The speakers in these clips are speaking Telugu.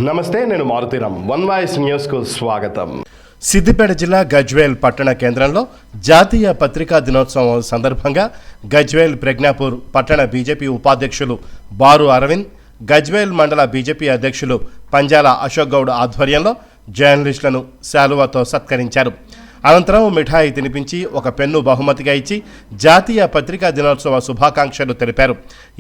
నమస్తే, నేను మారుతీరామ్. వన్ వాయిస్ న్యూస్కు స్వాగతం. సిద్దిపేట జిల్లా గజ్వేల్ పట్టణ కేంద్రంలో జాతీయ పత్రికా దినోత్సవం సందర్భంగా గజ్వేల్ ప్రజ్ఞాపూర్ పట్టణ బీజేపీ ఉపాధ్యక్షులు బారు అరవింద్, గజ్వేల్ మండల బీజేపీ అధ్యక్షులు పంజాల అశోక్ గౌడ్ ఆధ్వర్యంలో జర్నలిస్టులను శాలువాతో సత్కరించారు. అనంతరం మిఠాయి తినిపించి ఒక పెన్ను బహుమతిగా ఇచ్చి జాతీయ పత్రికా దినోత్సవ శుభాకాంక్షలు తెలిపారు.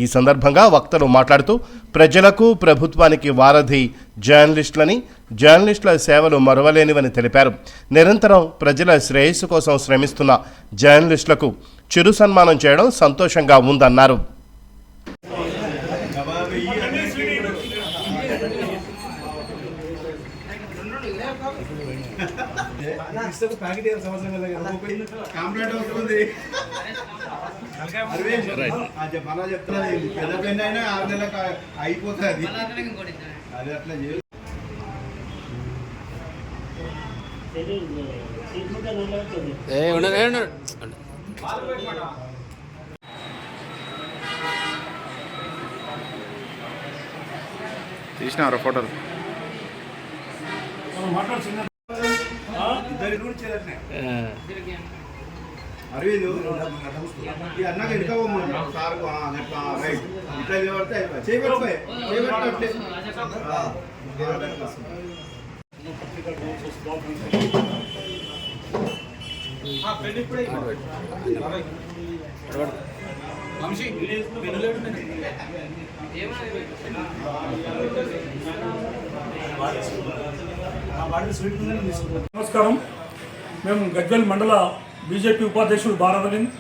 ఈ సందర్భంగా వక్తలు మాట్లాడుతూ ప్రజలకు ప్రభుత్వానికి వారధి జర్నలిస్టులని, జర్నలిస్టుల సేవలు మరువలేనివని తెలిపారు. నిరంతరం ప్రజల శ్రేయస్సు కోసం శ్రమిస్తున్న జర్నలిస్టులకు చిరు సన్మానం చేయడం సంతోషంగా ఉందన్నారు. అయిపోతుంది అది అట్లా తీసినారా ఫోటోలు? అరవింద్ అన్నగా వెనుక సార్ రైట్ ఇట్లా చేయబడిపోయి నమస్కారం. మేము గజ్వేల్ మండల బీజేపీ ఉపాధ్యక్షుడు బారు అరవింద్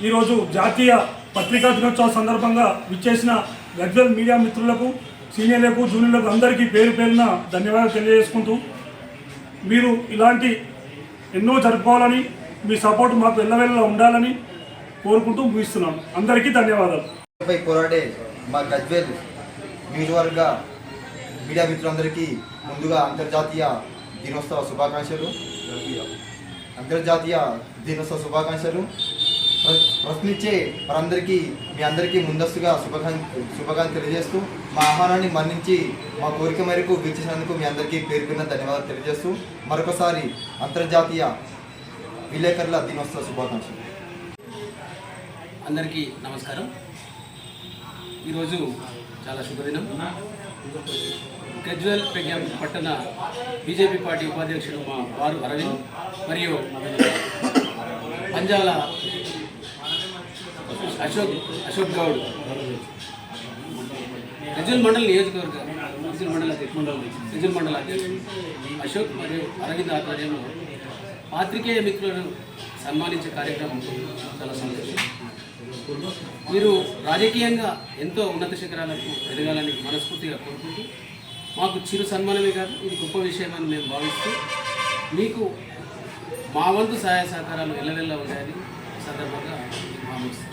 ఈరోజు జాతీయ పత్రికా దినోత్సవం సందర్భంగా విచ్చేసిన గజ్వేల్ మీడియా మిత్రులకు, సీనియర్లకు, జూనియర్లకు అందరికీ పేరు పేరున ధన్యవాదాలు తెలియజేసుకుంటూ మీరు ఇలాంటి ఎన్నో జరుపుకోవాలని, మీ సపోర్ట్ మాకు ఎల్లవెల్లా ఉండాలని కోరుకుంటూ ముగిస్తున్నాం. అందరికీ ధన్యవాదాలు. పోరాడే మా గజ్వేల్ నియోజకవర్గ మీడియా మిత్రులందరికీ ముందుగా అంతర్జాతీయ దినోత్సవ శుభాకాంక్షలు. ప్రశ్నించే వారందరికీ మీ అందరికీ ముందస్తుగా శుభాకాంక్షలు తెలియజేస్తూ, మా ఆహ్వానాన్ని మన్నించి మా కోరిక మేరకు వీక్షించినందుకు మీ అందరికీ పేరు పేరున ధన్యవాదాలు తెలియజేస్తూ మరొకసారి అంతర్జాతీయ విలేకరుల దినోత్సవ శుభాకాంక్షలు. అందరికీ నమస్కారం. ఈరోజు చాలా శుభదినం. గజ్వేల్ ప్రజ్ఞాపూర్ పట్టణ బీజేపీ పార్టీ ఉపాధ్యక్షుడు మా బారు అరవింద్ మరియు పంజాల అశోక్ గౌడ్, గజ్వేల్ మండల నియోజకవర్గ గజ్వేల్ మండల అధ్యక్షుడు అశోక్ మరియు అరవింద్ ఆధ్వర్యంలో పాత్రికేయ మిత్రులను సన్మానించే కార్యక్రమం చాలా సంతోషం. మీరు రాజకీయంగా ఎంతో ఉన్నత శిఖరాలకు ఎదగాలని మనస్ఫూర్తిగా కోరుకుంటూ, మాకు చిరు సన్మానమే కాదు, ఇది గొప్ప విషయమని మేము భావిస్తూ మీకు మా వంతు సహాయ సహకారాలు ఎల్లవెల్లా ఉంటాయని సందర్భంగా భావిస్తాం.